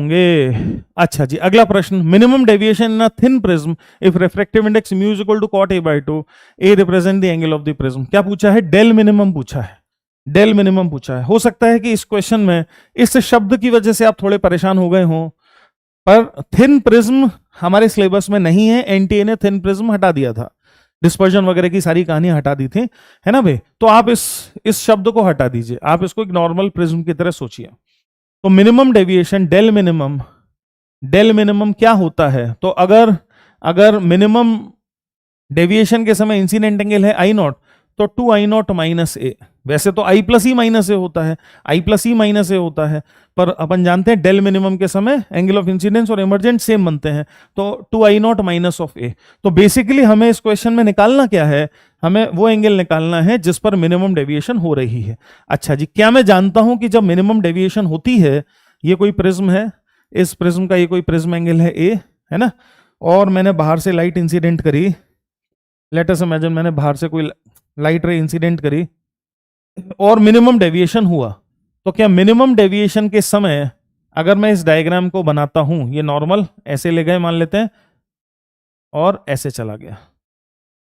होंगे। अच्छा जी, अगला प्रश्न, minimum deviation in a thin prism if refractive index mu is equal to cot A by two, A represent the angle of the prism. क्या पूछा है? डेल मिनिमम पूछा है, डेल मिनिमम पूछा है। हो सकता है कि इस क्वेश्चन में इस शब्द की वजह से आप थोड़े परेशान हो गए हों, पर थिन प्रिज्म हमारे सिलेबस में नहीं है, एनटीए ने थिन प्रिज्म हटा दिया था, डिस्पर्जन वगैरह की सारी कहानियां हटा दी थी, है ना भाई। तो आप इस शब्द को हटा दीजिए, आप इसको एक नॉर्मल प्रिज्म की तरह सोचिए। तो मिनिमम डेविएशन डेल मिनिमम क्या होता है? तो अगर अगर मिनिमम डेविएशन के समय इंसिडेंट एंगल है आई नॉट, तो 2 आई नॉट माइनस ए। वैसे तो आई प्लस ई माइनस ए होता है, आई प्लस ई माइनस ए होता है, पर अपन जानते हैं डेल मिनिमम के समय एंगल ऑफ इंसिडेंस और इमरजेंट सेम बनते हैं, तो 2 आई नॉट माइनस ऑफ ए। तो बेसिकली हमें इस क्वेश्चन में निकालना क्या है? हमें वो एंगल निकालना है जिस पर मिनिमम डेविएशन हो रही है। अच्छा जी, क्या मैं जानता हूं कि जब मिनिमम डेविएशन होती है, ये कोई प्रिज्म है, इस प्रिज्म का ये कोई प्रिज्म एंगल है ए, है ना, और मैंने बाहर से लाइट इंसिडेंट करी, लेट अस इमेजिन मैंने बाहर से कोई लाइट रे इंसिडेंट करी और मिनिमम डेविएशन हुआ, तो क्या मिनिमम डेविएशन के समय अगर मैं इस डायग्राम को बनाता हूं, ये नॉर्मल ऐसे ले गए मान लेते हैं और ऐसे चला गया,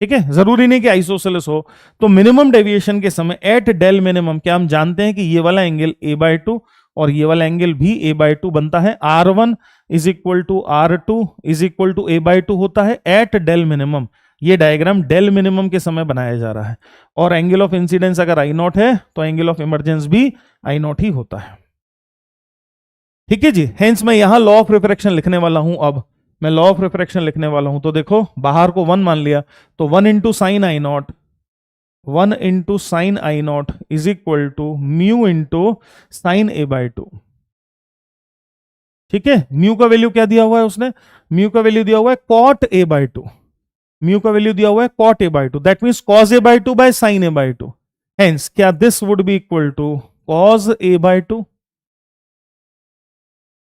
ठीक है, जरूरी नहीं कि आइसोसेलेस हो। तो मिनिमम डेविएशन के समय एट डेल मिनिमम, क्या हम जानते हैं कि ये वाला एंगल ए बाय टू और ये वाला एंगल भी ए बाय टू बनता है। R1 is equal to R2 is equal to A by two होता है एट डेल मिनिमम। ये डायग्राम डेल मिनिमम के समय बनाया जा रहा है, और एंगल ऑफ इंसिडेंस अगर आई नॉट है तो एंगल ऑफ इमरजेंस भी आई नॉट ही होता है, ठीक है जी। हेंस मैं यहां लॉ ऑफ रिफ्रैक्शन लिखने वाला हूं, अब मैं लॉ ऑफ रिफ्रैक्शन लिखने वाला हूं। तो देखो, बाहर को 1 मान लिया, तो 1 into sine i naught, 1 into sine i not is equal to mu into sine A by two, ठीक है। म्यू का वैल्यू क्या दिया हुआ है उसने? म्यू का वैल्यू दिया हुआ है cot A by two, mu का वैल्यू दिया हुआ है cot A by two, that means cos A by two by sine A by two. Hence क्या this would be equal to cos A by two,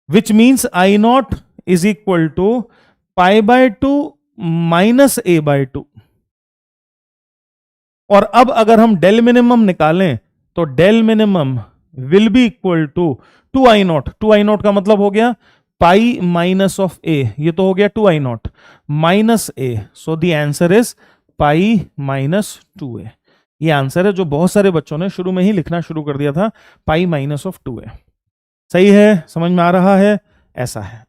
which means I not is equal to pi by two minus A by two. और अब अगर हम del minimum निकालें तो del minimum will be equal to 2 I not, 2 I not का मतलब हो गया पाई माइनस ऑफ ए, ये तो हो गया 2 I nought minus A, so the answer is pi minus 2a। ये आंसर है जो बहुत सारे बच्चों ने शुरू में ही लिखना शुरू कर दिया था, पाई माइनस ऑफ 2a। सही है, समझ में आ रहा है? ऐसा है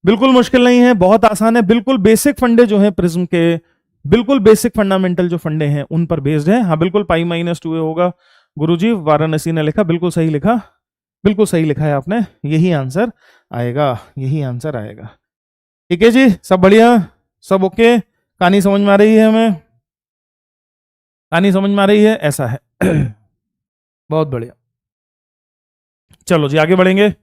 बिल्कुल मुश्किल नहीं है, बहुत आसान है, बिल्कुल बेसिक फंडे जो है प्रिज्म के, बिल्कुल बेसिक फंडामेंटल जो फंडे हैं उन पर बेस्ड है। हाँ बिल्कुल पाई माइनस 2a होगा। गुरुजी वाराणसी ने लिखा, बिल्कुल सही लिखा, बिल्कुल सही लिखा है आपने, यही आंसर आएगा, यही आंसर आएगा। ठीक है जी, सब बढ़िया, सब ओके, कहानी समझ में आ रही है? हमें कहानी समझ में आ रही है? ऐसा है बहुत बढ़िया। चलो जी आगे बढ़ेंगे।